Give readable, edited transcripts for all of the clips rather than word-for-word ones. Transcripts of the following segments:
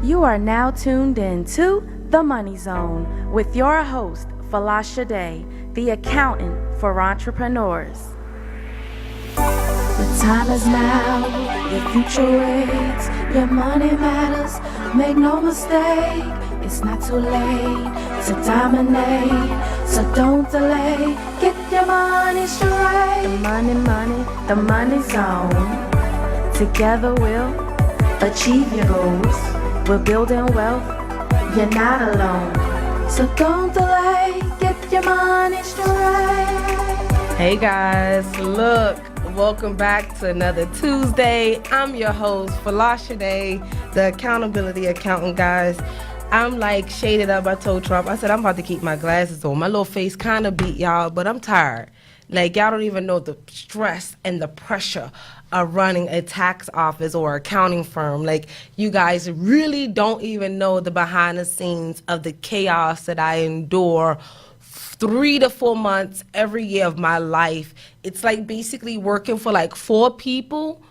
You are now tuned in to The Money Zone with your host, Folasade, the accountant for entrepreneurs. The time is now, your future waits, your money matters, make no mistake, it's not too late to dominate, so don't delay, get your money straight. The money zone, together we'll achieve your goals, we're building wealth, you're not alone, so don't delay, get your money straight. Hey guys, look, welcome back to another Tuesday. I'm your host, Folasade, the accountability accountant, guys. I'm like shaded up. I told Trump, I said, I'm about to keep my glasses on. My little face kind of beat y'all, but I'm tired. Like, y'all don't even know the stress and the pressure of running a tax office or accounting firm. Like, you guys really don't even know the behind the scenes of the chaos that I endure 3 to 4 months every year of my life. It's like basically working for like 4 people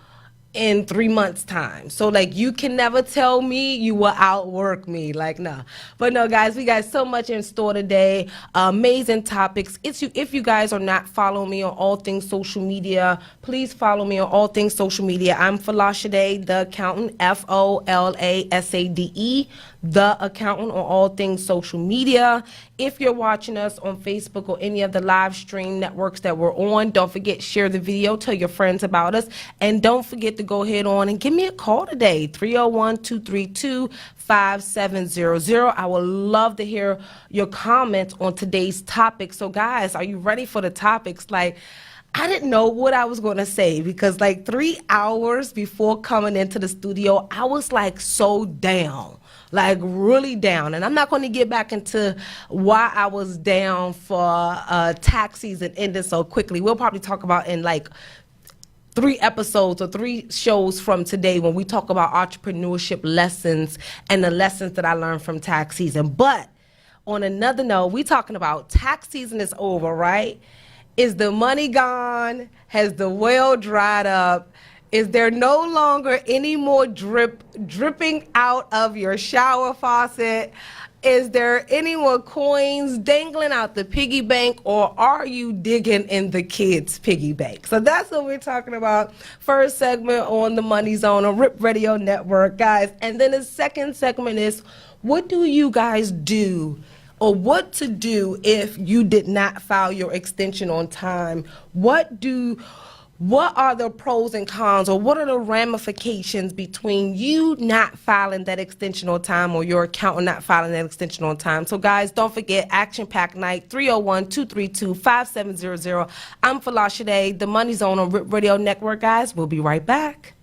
in 3 months time. So like you can never tell me you will outwork me. Like, nah. But no, guys, we got so much in store today. Amazing topics. If you guys are not following me on all things social media, please follow me on all things social media. I'm Folasade, the accountant, Folasade, the accountant, on all things social media. If you're watching us on Facebook or any of the live stream networks that we're on, don't forget, share the video, tell your friends about us, and don't forget to go ahead on and give me a call today, 301-232-5700. I would love to hear your comments on today's topic. So guys, are you ready for the topics? Like, I didn't know what I was going to say because like 3 hours before coming into the studio, I was like so down. Like really down. And I'm not going to get back into why I was down for tax season ending so quickly. We'll probably talk about in like 3 episodes or 3 shows from today when we talk about entrepreneurship lessons and the lessons that I learned from tax season. But on another note, we talking about tax season is over, right? Is the money gone? Has the well dried up? Is there no longer any more dripping out of your shower faucet? Is there any more coins dangling out the piggy bank, or are you digging in the kids' piggy bank? So that's what we're talking about. First segment on the Money Zone on RIP Radio Network, guys. And then the second segment is, what do you guys do, or what to do if you did not file your extension on time? What are the pros and cons, or what are the ramifications between you not filing that extension on time or your accountant not filing that extension on time? So guys, don't forget, action-packed night, 301-232-5700. I'm Folasade, the Money Zone on RIP Radio Network, guys. We'll be right back.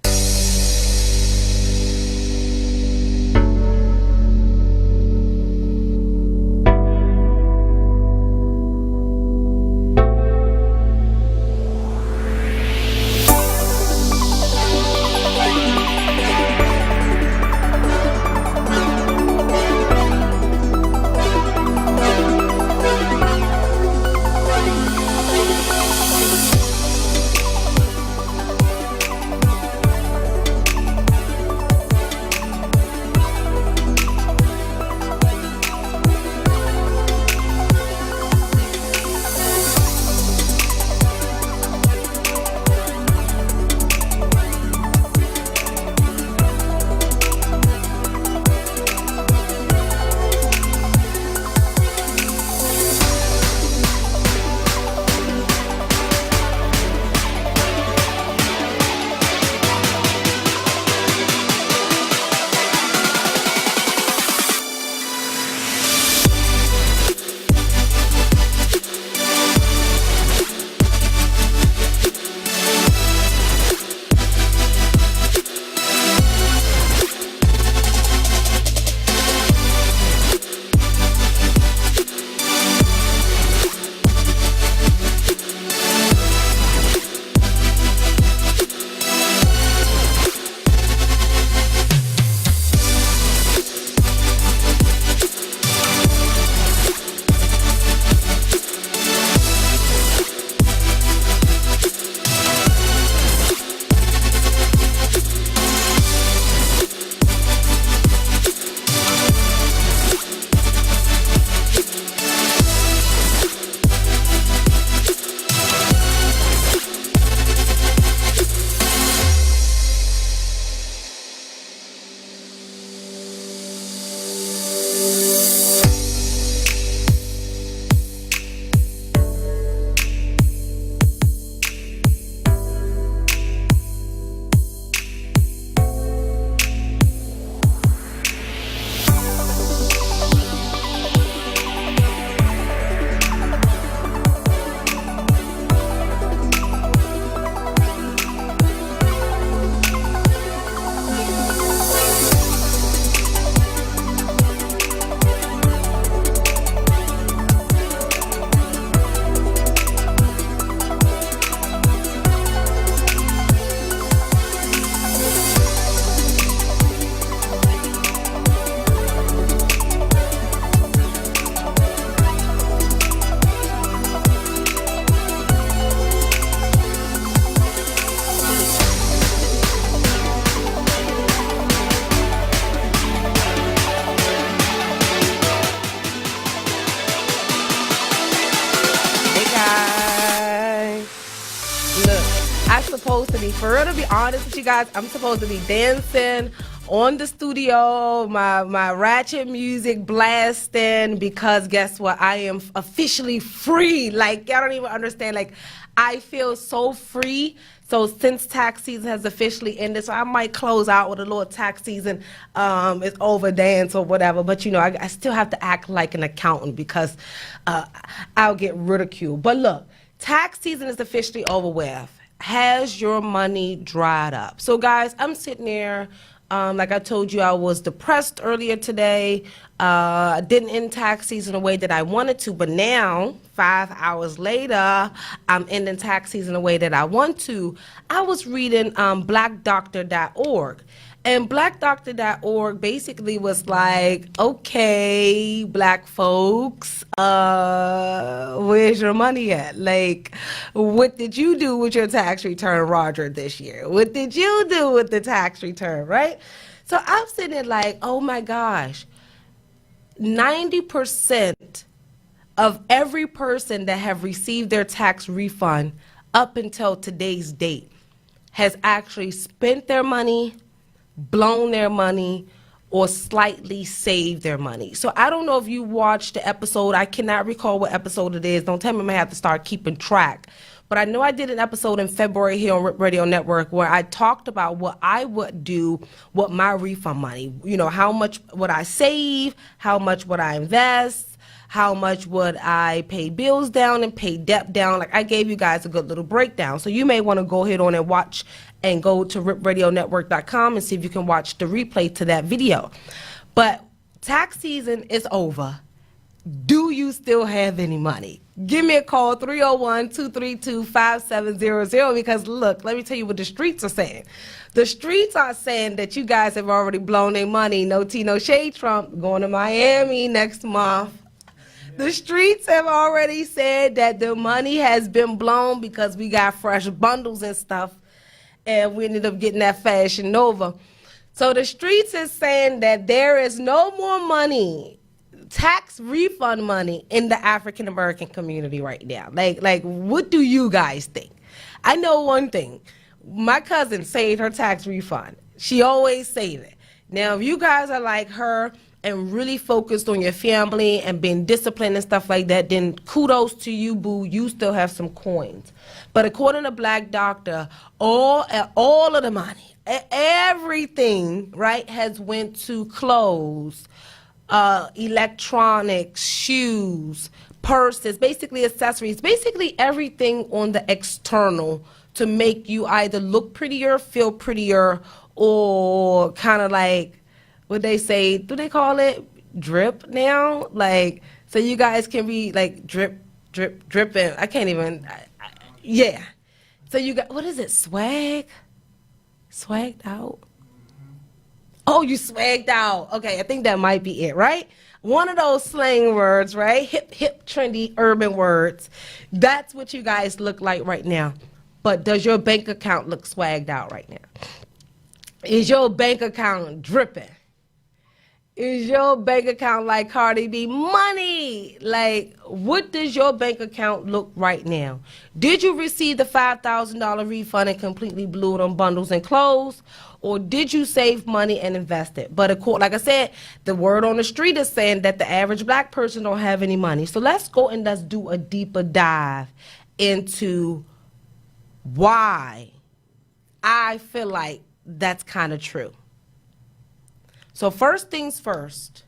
supposed to be, for real, to be honest with you guys, I'm supposed to be dancing on the studio, my ratchet music blasting, because guess what? I am officially free. Like, I don't even understand. Like, I feel so free. So since tax season has officially ended, so I might close out with a little tax season is over dance or whatever. But, you know, I still have to act like an accountant because I'll get ridiculed. But look, tax season is officially over with. Has your money dried up? So, guys, I'm sitting there. Like I told you, I was depressed earlier today. I didn't end tax season the way that I wanted to, but now, 5 hours later, I'm ending tax season the way that I want to. I was reading blackdoctor.org. And blackdoctor.org basically was like, okay, black folks, where's your money at? Like, what did you do with your tax return, Roger, this year? What did you do with the tax return, right? So I'm sitting there like, oh my gosh, 90% of every person that have received their tax refund up until today's date has actually spent their money, blown their money, or slightly saved their money. So I don't know if you watched the episode. I cannot recall what episode it is. Don't tell me I'm going to have to start keeping track. But I know I did an episode in February here on Rip Radio Network where I talked about what I would do with my refund money. You know, how much would I save? How much would I invest? How much would I pay bills down and pay debt down? Like, I gave you guys a good little breakdown. So you may want to go ahead on and watch and go to ripradionetwork.com and see if you can watch the replay to that video. But tax season is over. Do you still have any money? Give me a call, 301-232-5700, because look, let me tell you what the streets are saying. The streets are saying that you guys have already blown their money. No tea, no shade, Trump, going to Miami next month. The streets have already said that the money has been blown because we got fresh bundles and stuff, and we ended up getting that Fashion Nova. So the streets is saying that there is no more money, tax refund money, in the African American community right now. Like, what do you guys think? I know one thing. My cousin saved her tax refund. She always saved it. Now, if you guys are like her and really focused on your family and being disciplined and stuff like that, then kudos to you, boo. You still have some coins. But according to Black Doctor, all of the money, everything, right, has went to clothes, electronics, shoes, purses, basically accessories, basically everything on the external to make you either look prettier, feel prettier, or kind of like, what they say, do they call it drip now? Like, so you guys can be like dripping. I can't even, yeah. So you got, what is it, swag? Swagged out? Oh, you swagged out. Okay, I think that might be it, right? One of those slang words, right? Hip, trendy, urban words. That's what you guys look like right now. But does your bank account look swagged out right now? Is your bank account dripping? Is your bank account like Cardi B? Money! Like, what does your bank account look right now? Did you receive the $5,000 refund and completely blew it on bundles and clothes? Or did you save money and invest it? But like I said, the word on the street is saying that the average black person don't have any money. So let's go and let's do a deeper dive into why I feel like that's kind of true. So first things first,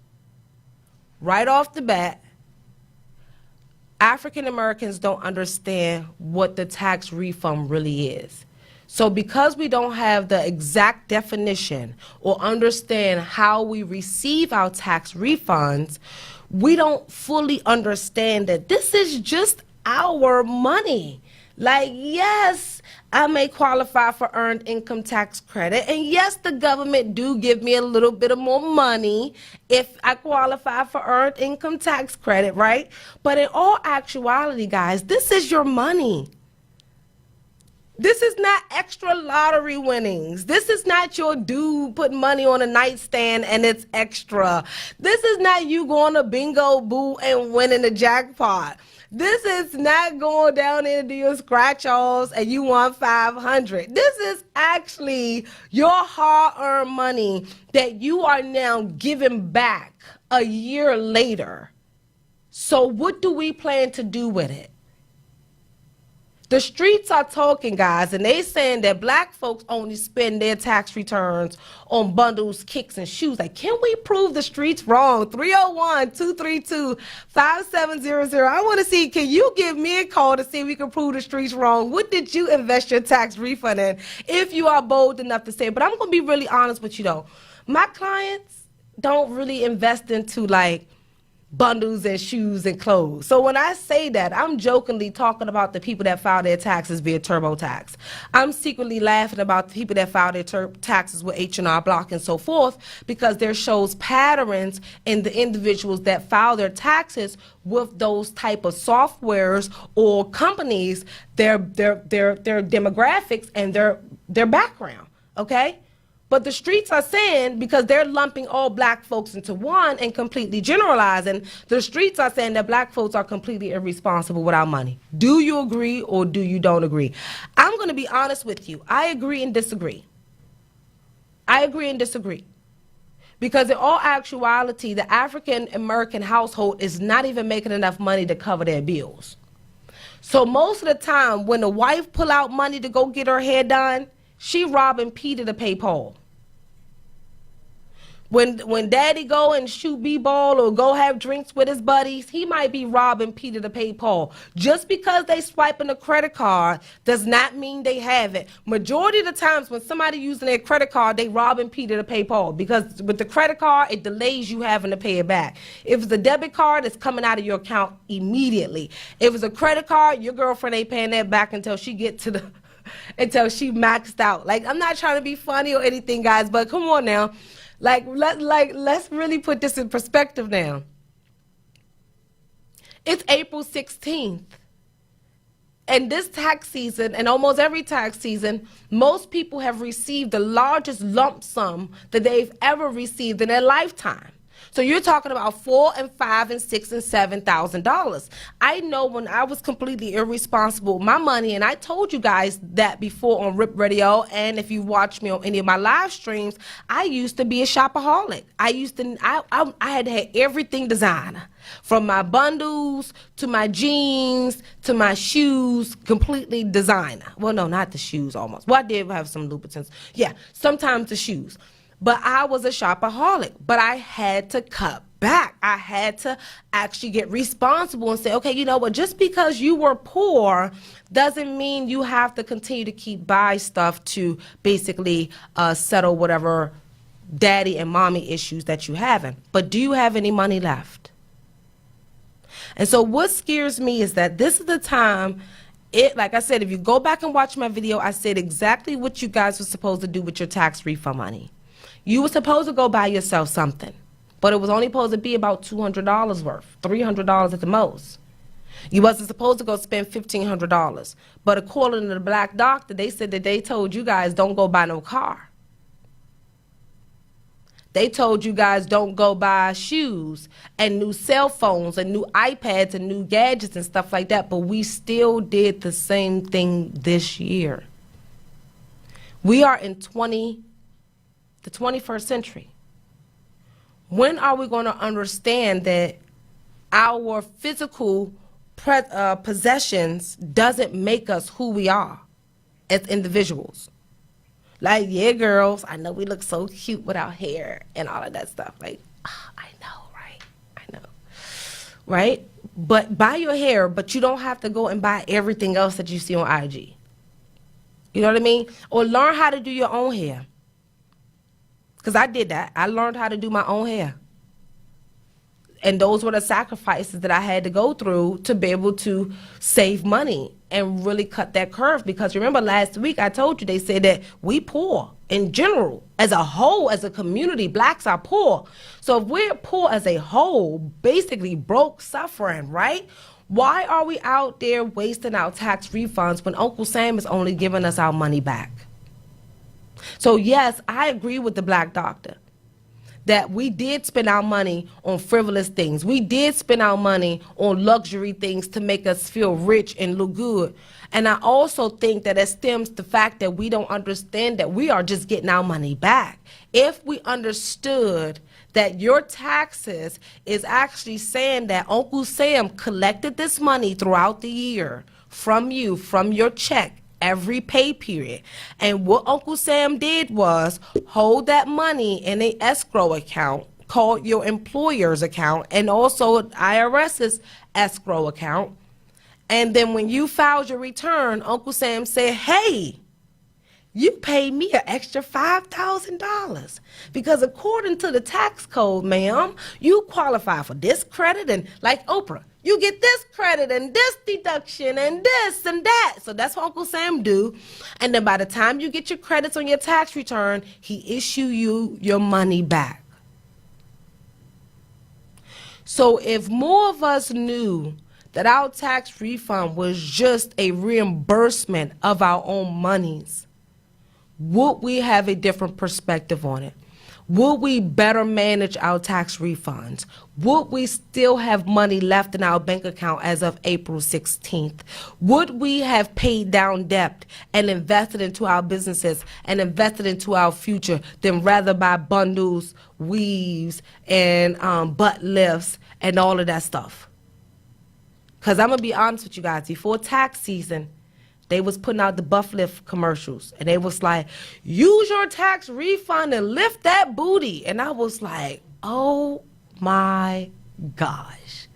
right off the bat, African Americans don't understand what the tax refund really is. So because we don't have the exact definition or understand how we receive our tax refunds, we don't fully understand that this is just our money. Like, yes, I may qualify for earned income tax credit, and yes, the government do give me a little bit of more money if I qualify for earned income tax credit, right? But in all actuality, guys, this is your money. This is not extra lottery winnings. This is not your dude putting money on a nightstand and it's extra. This is not you going to bingo boo and winning the jackpot. This is not going down there to do your scratch-offs and you want $500. This is actually your hard-earned money that you are now giving back a year later. So what do we plan to do with it? The streets are talking, guys, and they saying that black folks only spend their tax returns on bundles, kicks, and shoes. Like, can we prove the streets wrong? 301-232-5700. I want to see, can you give me a call to see if we can prove the streets wrong? What did you invest your tax refund in? If you are bold enough to say it. But I'm going to be really honest with you, though. My clients don't really invest into, like, bundles and shoes and clothes. So when I say that, I'm jokingly talking about the people that file their taxes via TurboTax. I'm secretly laughing about the people that file their taxes with H&R Block and so forth, because there shows patterns in the individuals that file their taxes with those type of softwares or companies, their demographics and their background, okay? But the streets are saying, because they're lumping all black folks into one and completely generalizing, the streets are saying that black folks are completely irresponsible with our money. Do you agree or do you don't agree? I'm going to be honest with you. I agree and disagree. I agree and disagree. Because in all actuality, the African American household is not even making enough money to cover their bills. So most of the time, when the wife pull out money to go get her hair done, she robbing Peter to pay Paul. When daddy go and shoot b-ball or go have drinks with his buddies, he might be robbing Peter to pay Paul. Just because they swiping a credit card does not mean they have it. Majority of the times when somebody using their credit card, they robbing Peter to pay Paul, because with the credit card, it delays you having to pay it back. If it's a debit card, it's coming out of your account immediately. If it's a credit card, your girlfriend ain't paying that back until she get to the until she maxed out. Like, I'm not trying to be funny or anything, guys, but come on now. Let's really put this in perspective now. It's April 16th. And this tax season, and almost every tax season, most people have received the largest lump sum that they've ever received in their lifetime. So you're talking about $4,000 and $5,000 and $6,000 and $7,000. I know when I was completely irresponsible with my money, and I told you guys that before on RIP Radio, and if you watch me on any of my live streams, I used to be a shopaholic. I had to have everything designer, from my bundles to my jeans to my shoes, completely designer. Well, no, not the shoes almost. Well, I did have some Louboutins. Yeah, sometimes the shoes. But I was a shopaholic, but I had to cut back. I had to actually get responsible and say, okay, you know what, just because you were poor doesn't mean you have to continue to keep buy stuff to basically settle whatever daddy and mommy issues that you having. But do you have any money left? And so what scares me is that this is the time, like I said, if you go back and watch my video, I said exactly what you guys were supposed to do with your tax refund money. You were supposed to go buy yourself something, but it was only supposed to be about $200 worth, $300 at the most. You wasn't supposed to go spend $1,500. But according to the black doctor, they said that they told you guys don't go buy no car. They told you guys don't go buy shoes and new cell phones and new iPads and new gadgets and stuff like that, but we still did the same thing this year. We are in the 21st century. When are we going to understand that our physical possessions doesn't make us who we are as individuals? Like, yeah, girls, I know we look so cute with our hair and all of that stuff. Like, I know, right? I know, right? But buy your hair, but you don't have to go and buy everything else that you see on IG. You know what I mean? Or learn how to do your own hair. Because I did that. I learned how to do my own hair. And those were the sacrifices that I had to go through to be able to save money and really cut that curve. Because remember last week I told you, they said that we poor in general. As a whole, as a community, blacks are poor. So if we're poor as a whole, basically broke, suffering, right? Why are we out there wasting our tax refunds when Uncle Sam is only giving us our money back? So yes, I agree with the black doctor that we did spend our money on frivolous things. We did spend our money on luxury things to make us feel rich and look good. And I also think that it stems the fact that we don't understand that we are just getting our money back. If we understood that your taxes is actually saying that Uncle Sam collected this money throughout the year from you, from your check, every pay period. And what Uncle Sam did was hold that money in an escrow account called your employer's account and also IRS's escrow account. And then when you filed your return, Uncle Sam said, hey, you paid me an extra $5,000 because according to the tax code, ma'am, you qualify for this credit and like Oprah, you get this credit and this deduction and this and that. So that's what Uncle Sam do. And then by the time you get your credits on your tax return, he issue you your money back. So if more of us knew that our tax refund was just a reimbursement of our own monies, would we have a different perspective on it? Would we better manage our tax refunds? Would we still have money left in our bank account as of April 16th? Would we have paid down debt and invested into our businesses and invested into our future than rather buy bundles, weaves, and butt lifts and all of that stuff? Because I'm going to be honest with you guys, before tax season, they was putting out the buff lift commercials. And they was like, use your tax refund and lift that booty. And I was like, oh my gosh.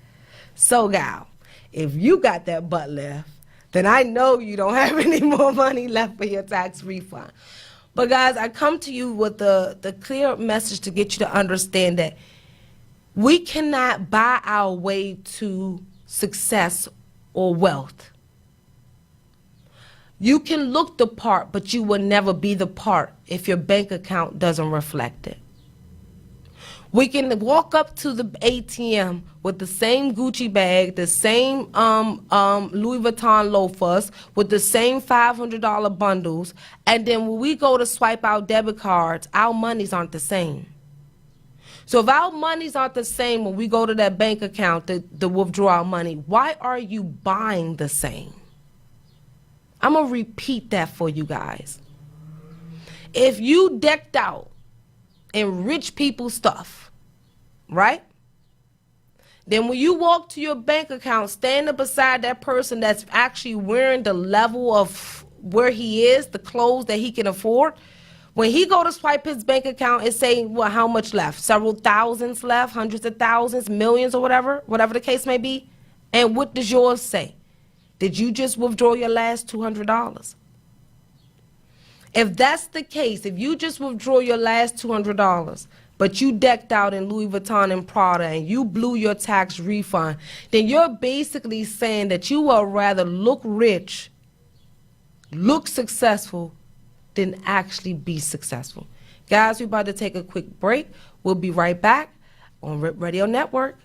So, gal, if you got that butt lift, then I know you don't have any more money left for your tax refund. But, guys, I come to you with the clear message to get you to understand that we cannot buy our way to success or wealth. You can look the part, but you will never be the part if your bank account doesn't reflect it. We can walk up to the ATM with the same Gucci bag, the same Louis Vuitton loafers, with the same $500 bundles, and then when we go to swipe our debit cards, our monies aren't the same. So if our monies aren't the same when we go to that bank account to withdraw our money, why are you buying the same? I'm going to repeat that for you guys. If you decked out in rich people's stuff, right? Then when you walk to your bank account, standing beside that person that's actually wearing the level of where he is, the clothes that he can afford, when he go to swipe his bank account, it's saying, well, how much left? Several thousands left, hundreds of thousands, millions or whatever the case may be. And what does yours say? Did you just withdraw your last $200? If that's the case, if you just withdraw your last $200, but you decked out in Louis Vuitton and Prada and you blew your tax refund, then you're basically saying that you would rather look rich, look successful, than actually be successful. Guys, we're about to take a quick break. We'll be right back on RIP Radio Network.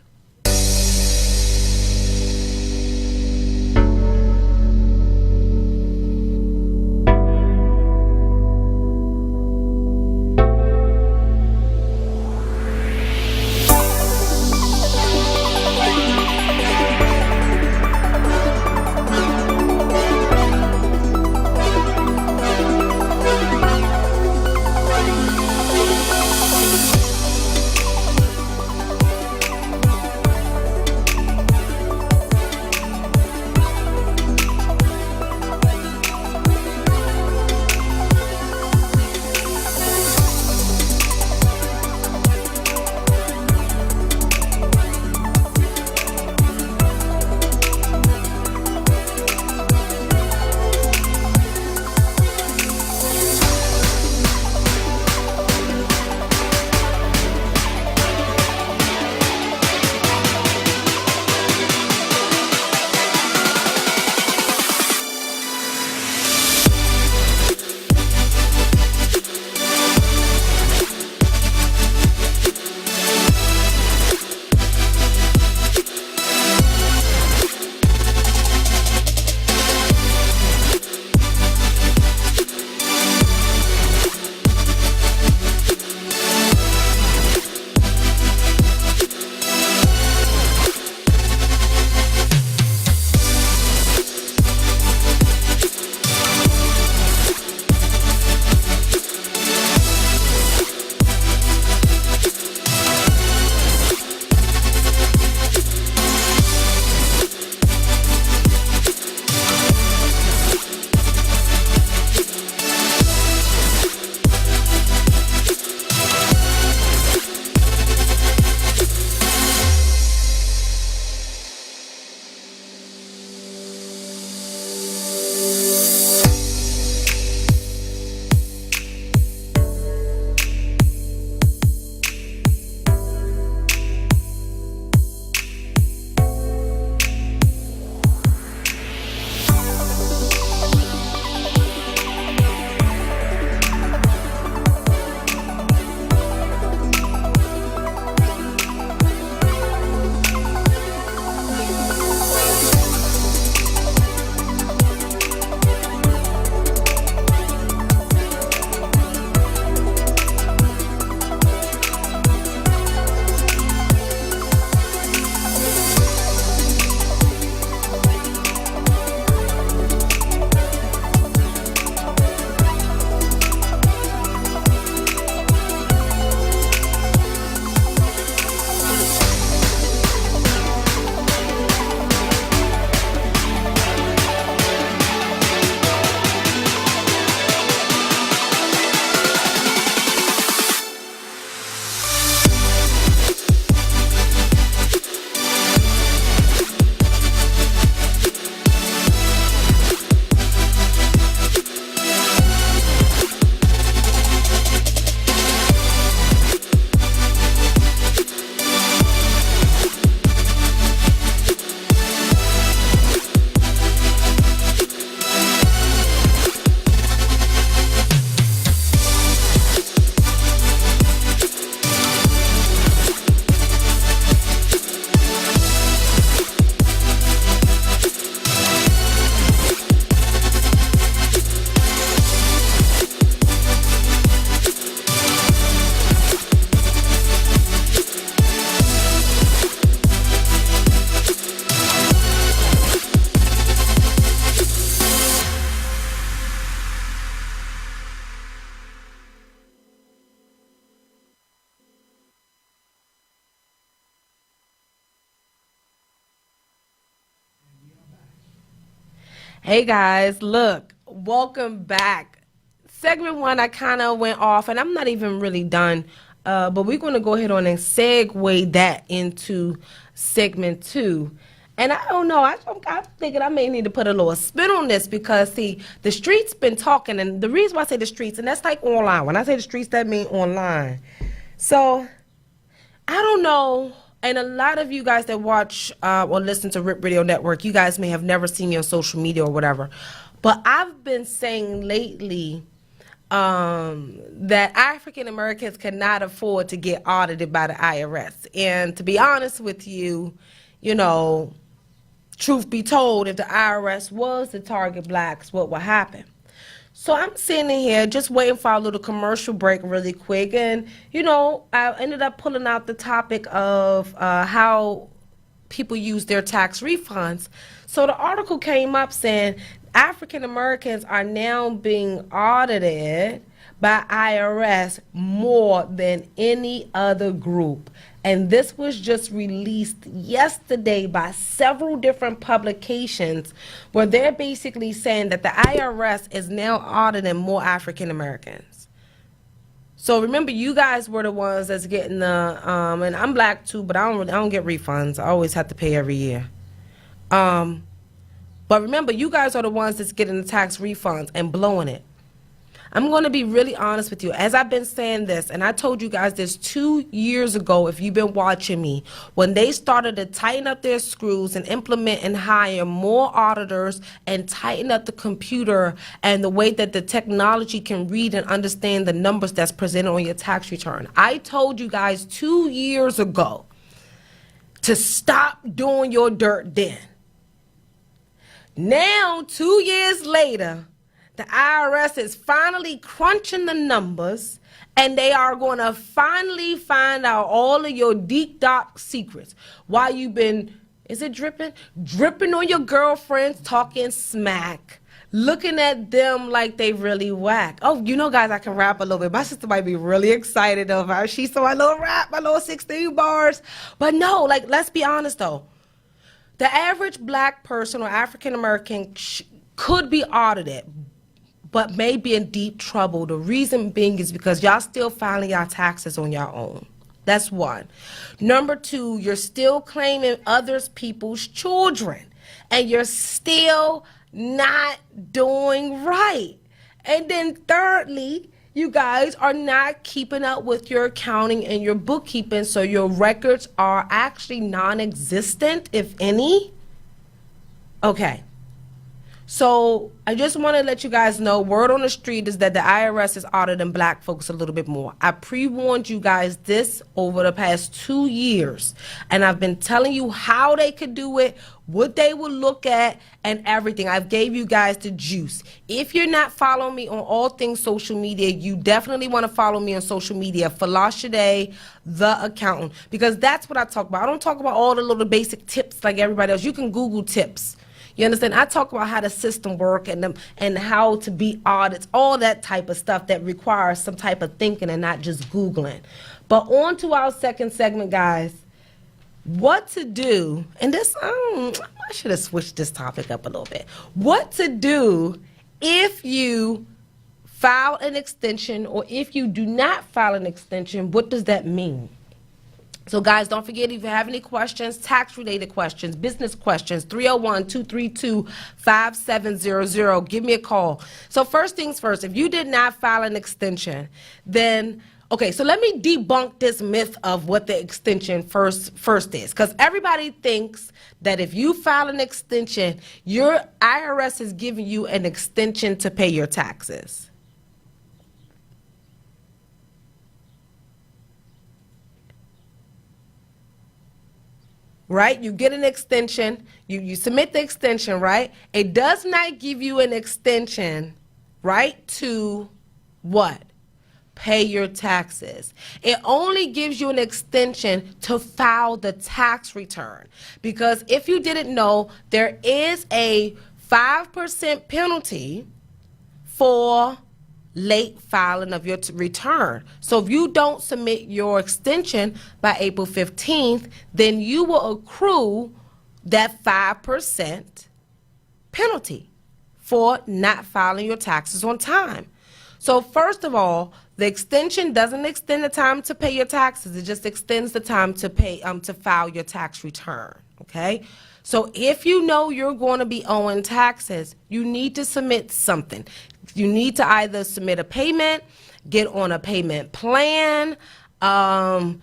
Hey guys, look, welcome back. Segment one, I kind of went off, and I'm not even really done, but we're going to go ahead on and segue that into segment two. And I don't know, I'm thinking I may need to put a little spin on this because, see, the streets been talking, and the reason why I say the streets, and that's like online. When I say the streets, that means online. So, I don't know, and a lot of you guys that watch or listen to Rip Radio Network, you guys may have never seen me on social media or whatever, but I've been saying lately that African Americans cannot afford to get audited by the IRS. And to be honest with you, you know, truth be told, if the IRS was to target blacks, what would happen? So I'm sitting here just waiting for our little commercial break really quick. And, you know, I ended up pulling out the topic of how people use their tax refunds. So the article came up saying African Americans are now being audited by IRS more than any other group. And this was just released yesterday by several different publications where they're basically saying that the IRS is now auditing more African Americans. So remember, you guys were the ones that's getting the, and I'm black too, but I don't get refunds. I always have to pay every year. But remember, you guys are the ones that's getting the tax refunds and blowing it. I'm going to be really honest with you. As I've been saying this, and I told you guys this 2 years ago, if you've been watching me, when they started to tighten up their screws and implement and hire more auditors and tighten up the computer and the way that the technology can read and understand the numbers that's presented on your tax return. I told you guys 2 years ago to stop doing your dirt then. Now, 2 years later, the IRS is finally crunching the numbers, and they are going to finally find out all of your deep dark secrets. Why you've been, is it dripping? Dripping on your girlfriends, talking smack, looking at them like they really whack. Oh, you know, guys, I can rap a little bit. My sister might be really excited of how she saw my little rap, my little 16 bars. But no, like, let's be honest, though. The average black person or African American could be audited, but may be in deep trouble. The reason being is because y'all still filing y'all taxes on your own. That's one. Number two, you're still claiming others people's children, and you're still not doing right. And then thirdly, you guys are not keeping up with your accounting and your bookkeeping, so your records are actually non-existent, if any. Okay. So I just want to let you guys know, word on the street is that the IRS is auditing black folks a little bit more. I pre-warned you guys this over the past 2 years, and I've been telling you how they could do it, what they will look at, and everything. I've gave you guys the juice. If you're not following me on all things social media, you definitely want to follow me on social media, Folasade, the accountant, because that's what I talk about. I don't talk about all the little basic tips like everybody else. You can Google tips. You understand? I talk about how the system work and how to beat audits, all that type of stuff that requires some type of thinking and not just Googling. But on to our second segment, guys. What to do, and this, I should have switched this topic up a little bit. What to do if you file an extension, or if you do not file an extension, what does that mean? So, guys, don't forget, if you have any questions, tax-related questions, business questions, 301-232-5700. Give me a call. So first things first, if you did not file an extension, then, okay, so let me debunk this myth of what the extension first is. Because everybody thinks that if you file an extension, your IRS is giving you an extension to pay your taxes. Right? You get an extension, you submit the extension, right? It does not give you an extension, right, to what? Pay your taxes. It only gives you an extension to file the tax return. Because if you didn't know, there is a 5% penalty for late filing of your return. So if you don't submit your extension by April 15th, then you will accrue that 5% penalty. for not filing your taxes on time. So first of all, the extension doesn't extend the time to pay your taxes. It just extends the time to to file your tax return, okay? So if you know you're going to be owing taxes, you need to submit something. You need to either submit a payment, get on a payment plan,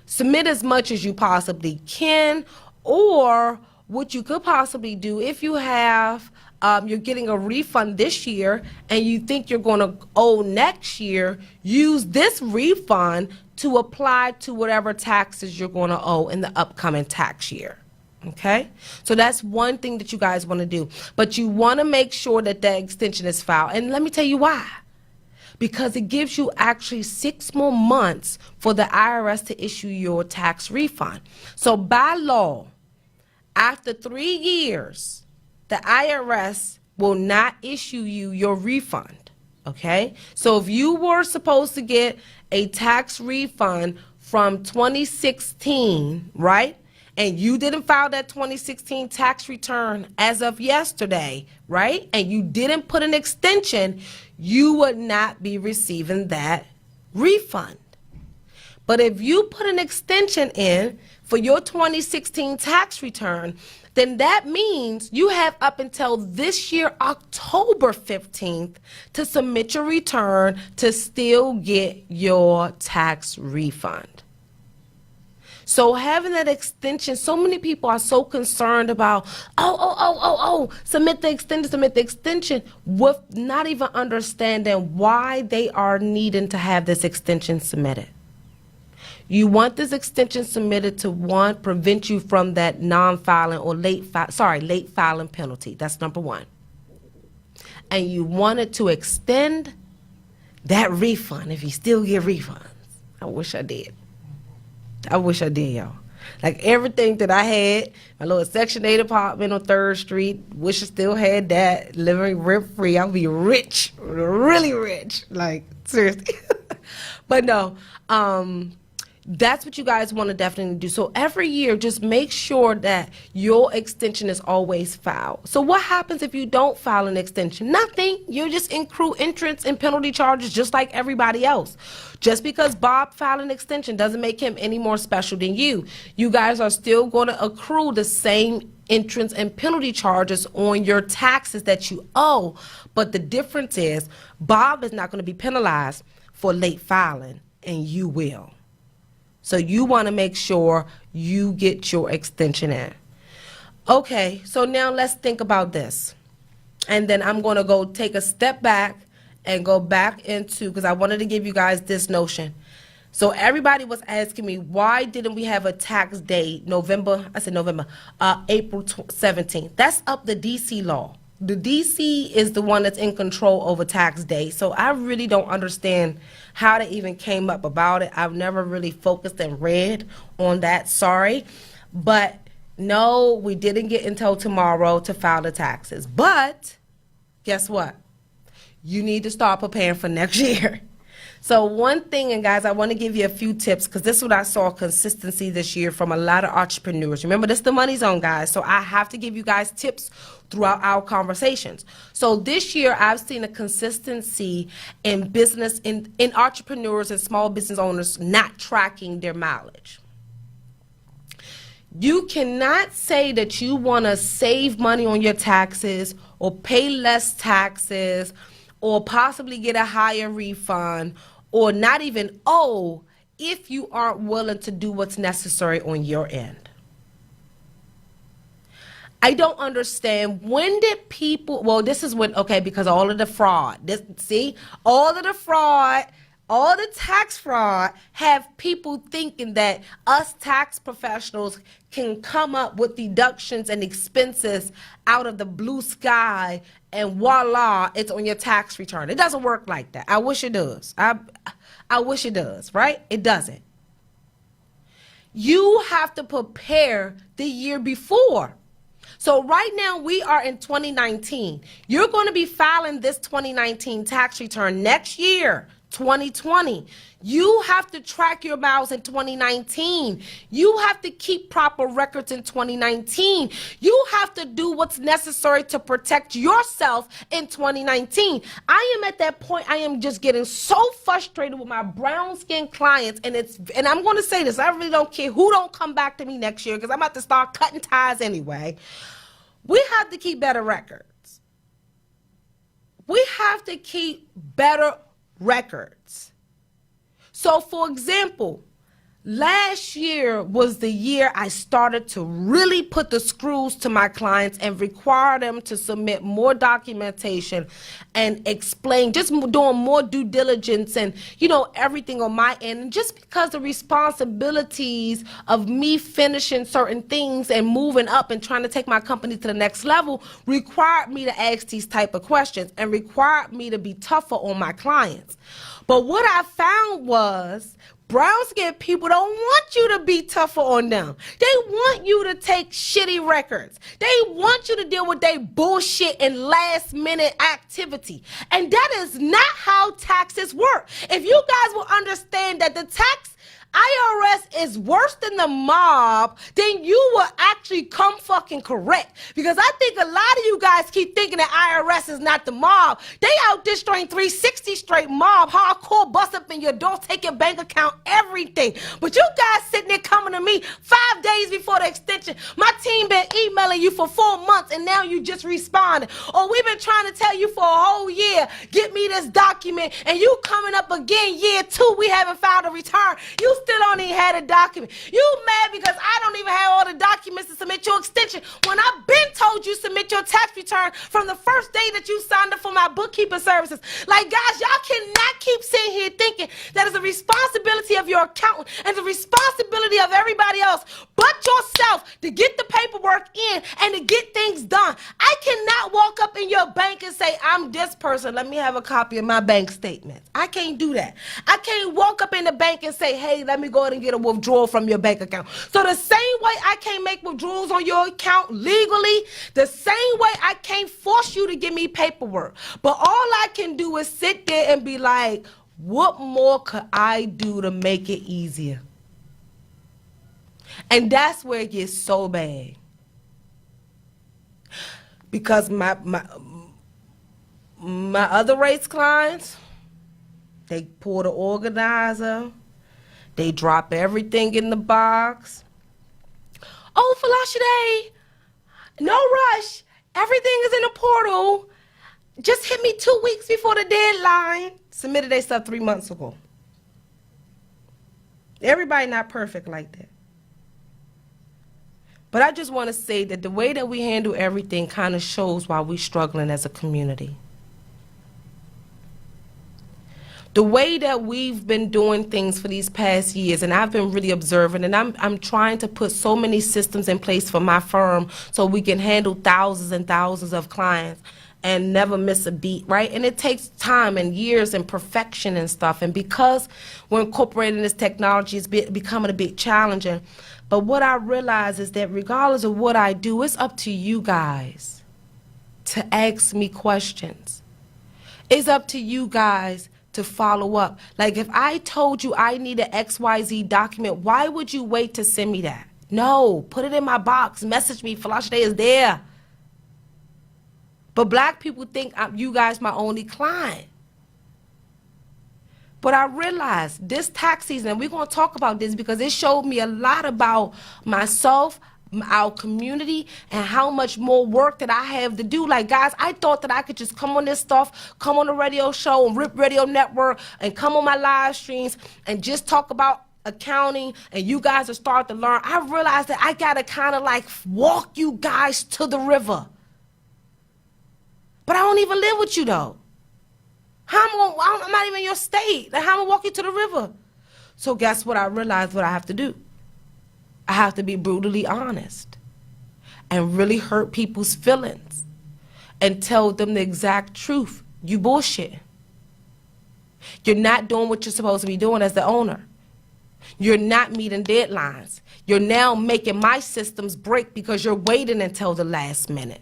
submit as much as you possibly can, or what you could possibly do if you have you're getting a refund this year and you think you're going to owe next year, use this refund to apply to whatever taxes you're going to owe in the upcoming tax year. Okay? So that's one thing that you guys want to do. But you want to make sure that that extension is filed. And let me tell you why. Because it gives you actually 6 more months for the IRS to issue your tax refund. So by law, after 3 years, the IRS will not issue you your refund, okay? So if you were supposed to get a tax refund from 2016, right, and you didn't file that 2016 tax return as of yesterday, right, and you didn't put an extension, you would not be receiving that refund. But if you put an extension in for your 2016 tax return, then that means you have up until this year, October 15th, to submit your return to still get your tax refund. So having that extension, so many people are so concerned about, submit the extension, with not even understanding why they are needing to have this extension submitted. You want this extension submitted to, one, prevent you from that non-filing or late filing penalty. That's number one. And you want it to extend that refund if you still get refunds. I wish I did. I wish I did, y'all. Like everything that I had, my little Section 8 apartment on 3rd Street, wish I still had that, living rent-free. I'll be rich, really rich, like seriously. But no, that's what you guys want to definitely do. So every year, just make sure that your extension is always filed. So what happens if you don't file an extension? Nothing. You just accrue entrance and penalty charges just like everybody else. Just because Bob filed an extension doesn't make him any more special than you. You guys are still going to accrue the same entrance and penalty charges on your taxes that you owe. But the difference is Bob is not going to be penalized for late filing, and you will. So you want to make sure you get your extension in. Okay, so now let's think about this. And then I'm going to go take a step back and go back into, because I wanted to give you guys this notion. So everybody was asking me, why didn't we have a tax day, April 17th? That's up the DC law. The DC is the one that's in control over tax day. So I really don't understand how they even came up about it. I've never really focused and read on that, sorry. But no, we didn't get until tomorrow to file the taxes. But guess what? You need to start preparing for next year. So one thing, and guys, I want to give you a few tips, because this is what I saw consistency this year from a lot of entrepreneurs. Remember, this is the money zone, guys, so I have to give you guys tips throughout our conversations. So this year, I've seen a consistency in business, in entrepreneurs and small business owners not tracking their mileage. You cannot say that you want to save money on your taxes or pay less taxes or possibly get a higher refund or not even owe if you aren't willing to do what's necessary on your end. I don't understand, when did people, well, this is when, okay, because all of the fraud, all of the fraud, all the tax fraud have people thinking that us tax professionals can come up with deductions and expenses out of the blue sky and voila, it's on your tax return. It doesn't work like that. I wish it does. I wish it does, right? It doesn't. You have to prepare the year before. So right now we are in 2019. You're going to be filing this 2019 tax return next year, 2020. You have to track your miles in 2019. You have to keep proper records in 2019. You have to do what's necessary to protect yourself in 2019. I am at that point, I am just getting so frustrated with my brown skin clients, and I'm going to say this, I really don't care who don't come back to me next year because I'm about to start cutting ties anyway. We have to keep better records. We have to keep better records. So, for example, last year was the year I started to really put the screws to my clients and require them to submit more documentation and explain, just doing more due diligence and, everything on my end. And just because the responsibilities of me finishing certain things and moving up and trying to take my company to the next level required me to ask these type of questions and required me to be tougher on my clients. But what I found was brown skin people don't want you to be tougher on them. They want you to take shitty records. They want you to deal with their bullshit and last minute activity. And that is not how taxes work. If you guys will understand that the tax IRS is worse than the mob, then you will actually come fucking correct. Because I think a lot of you guys keep thinking that IRS is not the mob. They out there straight 360 straight mob, hardcore, bust up in your door, take your bank account, everything. But you guys sitting there coming to me 5 days before the extension. My team been emailing you for 4 months and now you just responded. Or we've been trying to tell you for a whole year, get me this document, and you coming up again year 2, we haven't filed a return. You still don't even have a document. You mad because I don't even have all the documents to submit your extension when I've been told you submit your tax return from the first day that you signed up for my bookkeeping services. Like, guys, y'all cannot keep sitting here thinking that it's a responsibility of your accountant and the responsibility of everybody else but yourself to get the paperwork in and to get things done. I cannot walk up in your bank and say, I'm this person, let me have a copy of my bank statement. I can't do that. I can't walk up in the bank and say, hey, let me go ahead and get a withdrawal from your bank account. So the same way I can't make withdrawals on your account legally, the same way I can't force you to give me paperwork. But all I can do is sit there and be like, what more could I do to make it easier? And that's where it gets so bad. Because my other race clients, they pull the organizer, they drop everything in the box. Oh, Folasade, no rush. Everything is in the portal. Just hit me 2 weeks before the deadline. Submitted their stuff 3 months ago. Everybody not perfect like that. But I just want to say that the way that we handle everything kind of shows why we're struggling as a community. The way that we've been doing things for these past years, and I've been really observing, and I'm trying to put so many systems in place for my firm so we can handle thousands and thousands of clients and never miss a beat, right? And it takes time and years and perfection and stuff. And because we're incorporating this technology, it's becoming a bit challenging. But what I realize is that regardless of what I do, it's up to you guys to ask me questions. It's up to you guys to follow up. Like, if I told you I need an XYZ document, why would you wait to send me that? No, put it in my box, message me, Folasade is there. But black people think you guys my only client. But I realized this tax season, and we're going to talk about this because it showed me a lot about myself, our community, and how much more work that I have to do. Like, guys, I thought that I could just come on this stuff, come on the radio show and Rip Radio Network and come on my live streams and just talk about accounting and you guys will start to learn. I realized that I got to kind of like walk you guys to the river. But I don't even live with you, though. I'm not even in your state. Like, how am I gonna walk you to the river? So guess what? I realized what I have to do. I have to be brutally honest and really hurt people's feelings and tell them the exact truth. You bullshit. You're not doing what you're supposed to be doing as the owner. You're not meeting deadlines. You're now making my systems break because you're waiting until the last minute.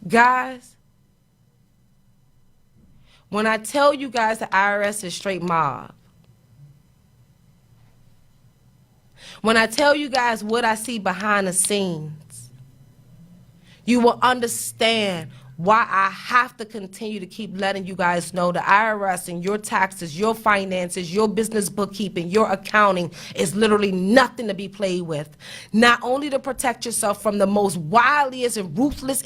Guys, when I tell you guys the IRS is straight mob, when I tell you guys what I see behind the scenes, you will understand why I have to continue to keep letting you guys know the IRS and your taxes, your finances, your business bookkeeping, your accounting is literally nothing to be played with. Not only to protect yourself from the most wiliest and ruthless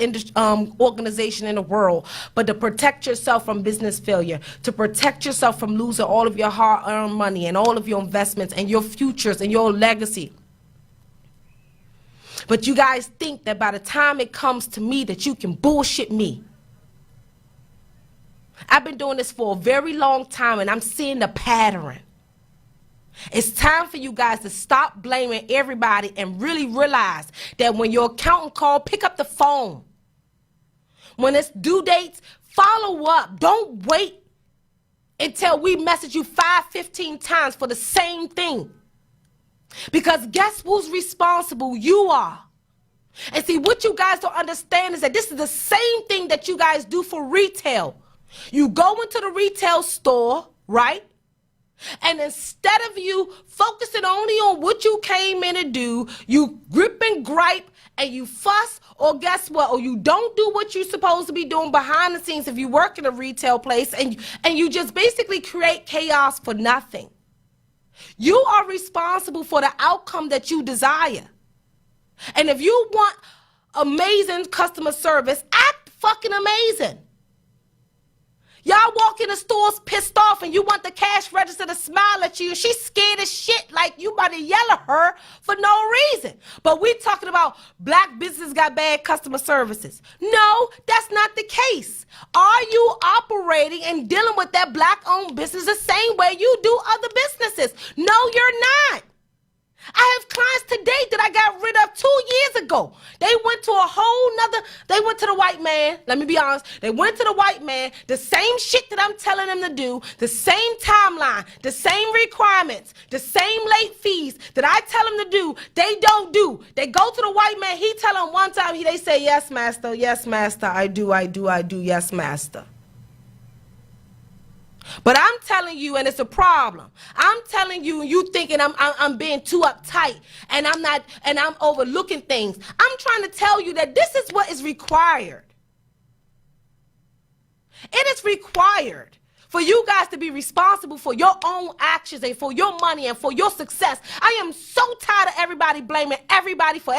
organization in the world, but to protect yourself from business failure, to protect yourself from losing all of your hard-earned money and all of your investments and your futures and your legacy. But you guys think that by the time it comes to me that you can bullshit me. I've been doing this for a very long time and I'm seeing the pattern. It's time for you guys to stop blaming everybody and really realize that when your accountant calls, pick up the phone. When it's due dates, follow up. Don't wait until we message you 5-15 times for the same thing. Because guess who's responsible? You are. And see, what you guys don't understand is that this is the same thing that you guys do for retail. You go into the retail store, right? And instead of you focusing only on what you came in to do, you grip and gripe and you fuss, or guess what? Or you don't do what you're supposed to be doing behind the scenes if you work in a retail place, and you just basically create chaos for nothing. You are responsible for the outcome that you desire. And if you want amazing customer service, act fucking amazing. Y'all walk in the stores pissed off and you want the cash register to smile at you and she's scared as shit like you about to yell at her for no reason. But we talking about black business got bad customer services. No, that's not the case. Are you operating and dealing with that black-owned business the same way you do other businesses? No, you're not. I have clients today that I got rid of 2 years ago. They went to a whole nother, they went to the white man. Let me be honest. They went to the white man, the same shit that I'm telling them to do, the same timeline, the same requirements, the same late fees that I tell them to do, they don't do. They go to the white man, he tell them one time, they say, yes, master, I do, yes, master. But I'm telling you, and it's a problem. I'm telling you, and you thinking I'm being too uptight, and I'm not, and I'm overlooking things. I'm trying to tell you that this is what is required. It is required for you guys to be responsible for your own actions and for your money and for your success. I am so tired of everybody blaming everybody for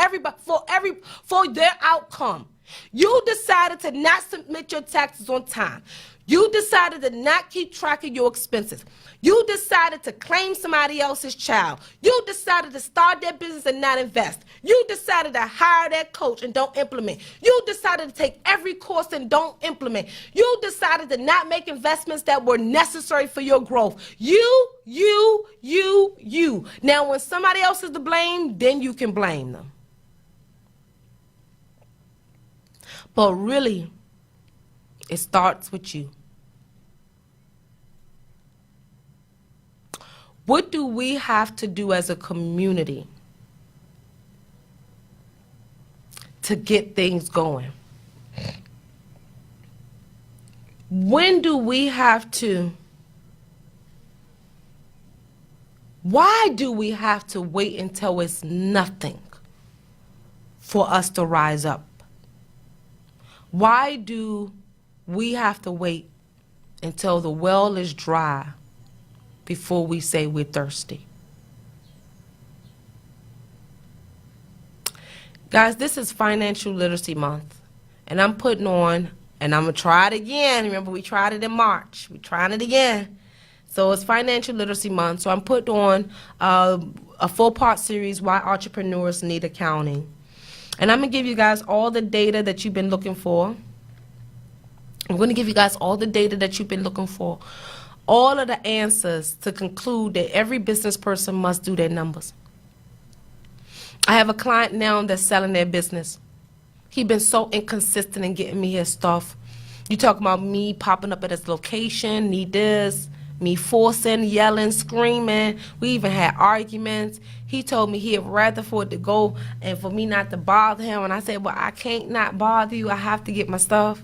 their outcome. You decided to not submit your taxes on time. You decided to not keep track of your expenses. You decided to claim somebody else's child. You decided to start their business and not invest. You decided to hire that coach and don't implement. You decided to take every course and don't implement. You decided to not make investments that were necessary for your growth. You. Now, when somebody else is to blame, then you can blame them. But really, it starts with you. What do we have to do as a community to get things going? When do we have to? Why do we have to wait until it's nothing for us to rise up? Why do we have to wait until the well is dry before we say we're thirsty? Guys, this is Financial Literacy Month, and I'm putting on, and I'm going to try it again. Remember, we tried it in March. We're trying it again. So it's Financial Literacy Month, so I'm putting on a 4-part series, Why Entrepreneurs Need Accounting. And I'm going to give you guys all the data that you've been looking for. I'm going to give you guys all the data that you've been looking for. All of the answers to conclude that every business person must do their numbers. I have a client now that's selling their business. He's been so inconsistent in getting me his stuff. You talk about me popping up at his location, need this, me forcing, yelling, screaming. We even had arguments. He told me he'd rather for it to go and for me not to bother him. And I said, well, I can't not bother you. I have to get my stuff.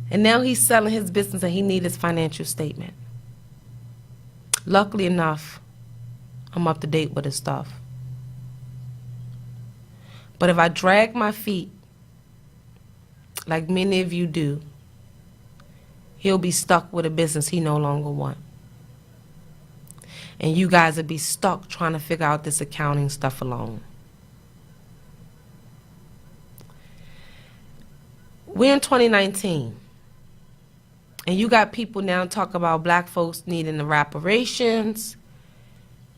And now he's selling his business and he needs his financial statement. Luckily enough, I'm up to date with his stuff. But if I drag my feet, like many of you do, he'll be stuck with a business he no longer wants. And you guys will be stuck trying to figure out this accounting stuff alone. We're in 2019. And you got people now talk about black folks needing the reparations.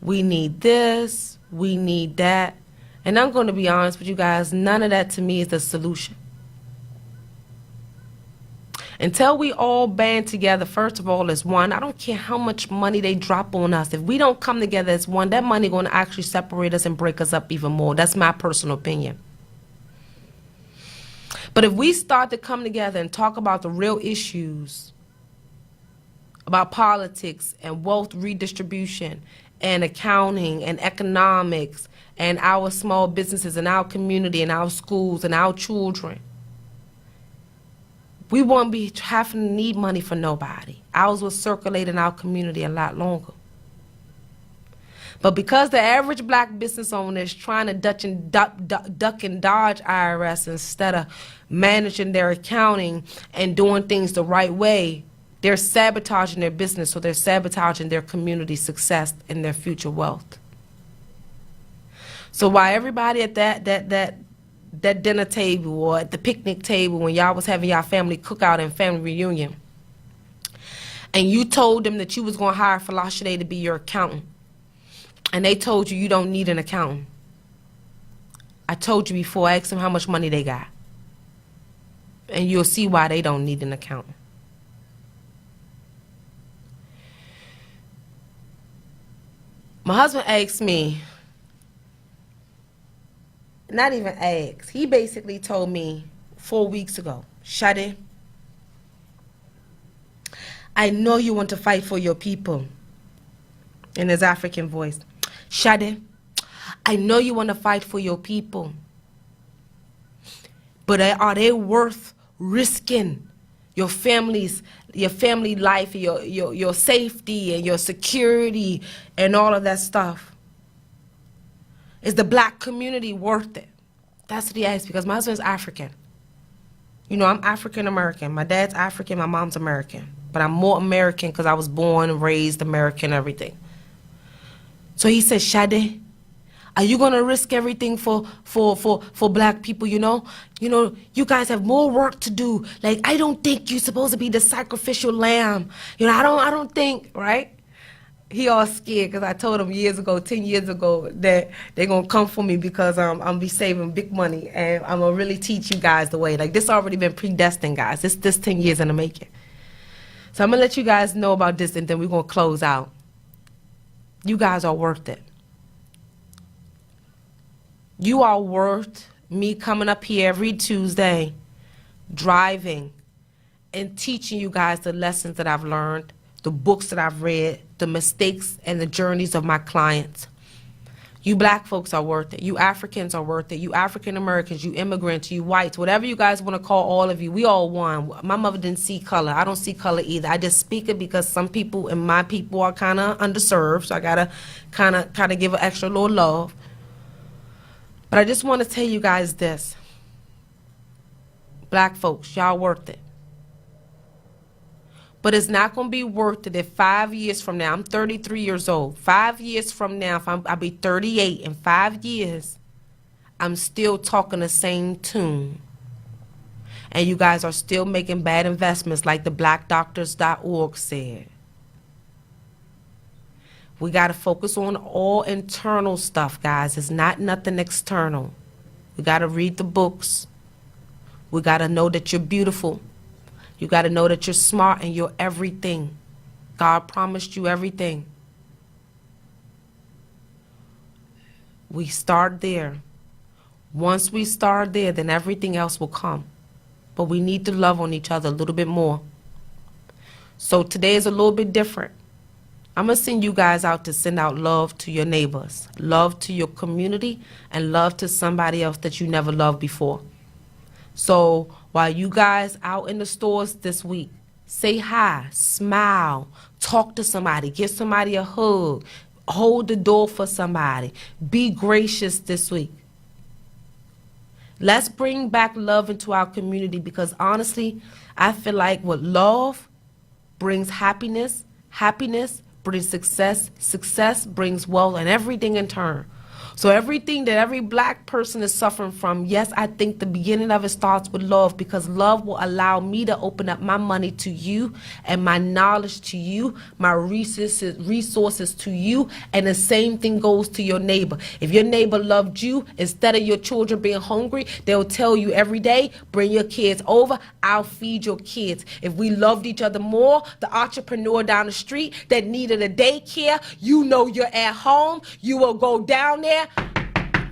We need this. We need that. And I'm going to be honest with you guys, none of that to me is the solution. Until we all band together, first of all, as one, I don't care how much money they drop on us. If we don't come together as one, that money going to actually separate us and break us up even more. That's my personal opinion. But if we start to come together and talk about the real issues, about politics and wealth redistribution and accounting and economics and our small businesses and our community and our schools and our children, we won't be having to need money for nobody. Ours will circulate in our community a lot longer. But because the average black business owner is trying to duck and dodge IRS instead of managing their accounting and doing things the right way, they're sabotaging their business, so they're sabotaging their community success and their future wealth. So while everybody at that dinner table or at the picnic table when y'all was having y'all family cookout and family reunion, and you told them that you was going to hire Folasade to be your accountant, and they told you you don't need an accountant, I told you before, ask them how much money they got, and you'll see why they don't need an accountant. My husband asked me, not even asked, he basically told me 4 weeks ago, Shade, I know you want to fight for your people, in his African voice. Shade, I know you want to fight for your people, but are they worth risking your family life, your safety and your security and all of that stuff? Is the black community worth it? That's what he asked, because my husband's African. You know, I'm African American. My dad's African, my mom's American. But I'm more American because I was born and raised American, everything. So he said, Shade, are you gonna risk everything for black people, you know? You know, you guys have more work to do. Like, I don't think you're supposed to be the sacrificial lamb. You know, I don't think, right? He all scared because I told him 10 years ago, that they're gonna come for me because I'm be saving big money and I'm gonna really teach you guys the way. Like, this already been predestined, guys. This 10 years in the making. So I'm gonna let you guys know about this and then we're gonna close out. You guys are worth it. You are worth me coming up here every Tuesday, driving and teaching you guys the lessons that I've learned, the books that I've read, the mistakes and the journeys of my clients. You black folks are worth it. You Africans are worth it. You African Americans, you immigrants, you whites, whatever you guys want to call all of you, we all one. My mother didn't see color. I don't see color either. I just speak it because some people and my people are kind of underserved, so I got to kind of give an extra little love. But I just want to tell you guys this. Black folks, y'all worth it. But it's not going to be worth it if 5 years from now, I'm 33 years old, 5 years from now, if I'll be 38, in 5 years, I'm still talking the same tune. And you guys are still making bad investments like the blackdoctors.org said. We got to focus on all internal stuff, guys. It's not nothing external. We got to read the books. We got to know that you're beautiful. You got to know that you're smart and you're everything. God promised you everything. We start there. Once we start there, then everything else will come. But we need to love on each other a little bit more. So today is a little bit different. I'm going to send you guys out to send out love to your neighbors, love to your community, and love to somebody else that you never loved before. So while you guys out in the stores this week, say hi, smile, talk to somebody, give somebody a hug, hold the door for somebody. Be gracious this week. Let's bring back love into our community, because honestly, I feel like with love brings happiness, happiness brings success, success brings wealth, and everything in turn. So everything that every black person is suffering from, yes, I think the beginning of it starts with love, because love will allow me to open up my money to you and my knowledge to you, my resources to you, and the same thing goes to your neighbor. If your neighbor loved you, instead of your children being hungry, they'll tell you every day, bring your kids over, I'll feed your kids. If we loved each other more, the entrepreneur down the street that needed a daycare, you know you're at home, you will go down there,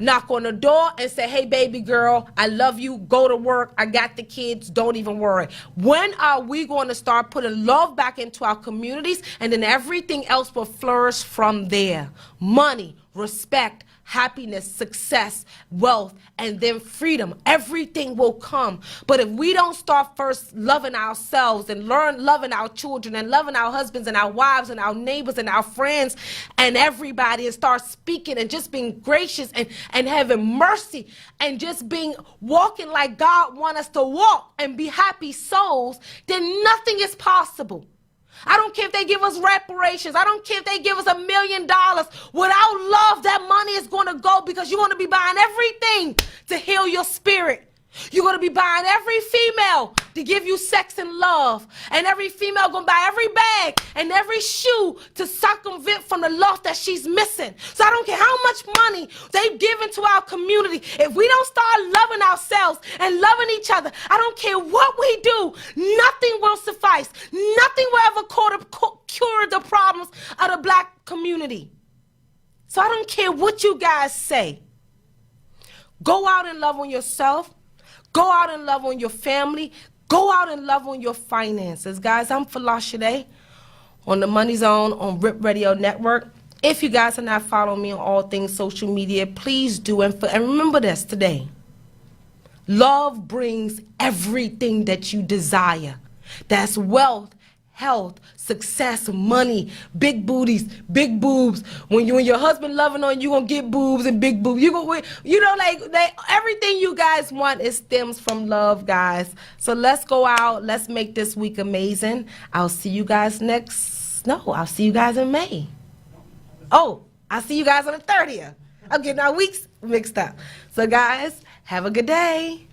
knock on the door and say, hey, baby girl, I love you. Go to work. I got the kids. Don't even worry. When are we going to start putting love back into our communities? And then everything else will flourish from there. Money, respect, happiness, success, wealth, and then freedom. Everything will come. But if we don't start first loving ourselves and learn loving our children and loving our husbands and our wives and our neighbors and our friends and everybody, and start speaking and just being gracious and having mercy and just walking like God wants us to walk and be happy souls, then nothing is possible. I don't care if they give us reparations. I don't care if they give us $1 million. Without love, that money is going to go, because you're going to be buying everything to heal your spirit. You're going to be buying every female to give you sex and love. And every female going to buy every bag and every shoe to circumvent from the love that she's missing. So I don't care how much money they've given to our community. If we don't start loving ourselves and loving each other, I don't care what we do, nothing will suffice. Nothing will ever cure the problems of the black community. So I don't care what you guys say. Go out and love on yourself. Go out and love on your family. Go out and love on your finances. Guys, I'm Folasade on the Money Zone on RIP Radio Network. If you guys are not following me on all things social media, please do. And remember this today. Love brings everything that you desire. That's wealth, health, success, money, big booties, big boobs. When you and your husband loving on you, gonna get boobs and big boobs. Everything you guys want stems from love, guys. So let's go out. Let's make this week amazing. I'll see you guys I'll see you guys in May. Oh, I'll see you guys on the 30th. I'm getting our weeks mixed up. So guys, have a good day.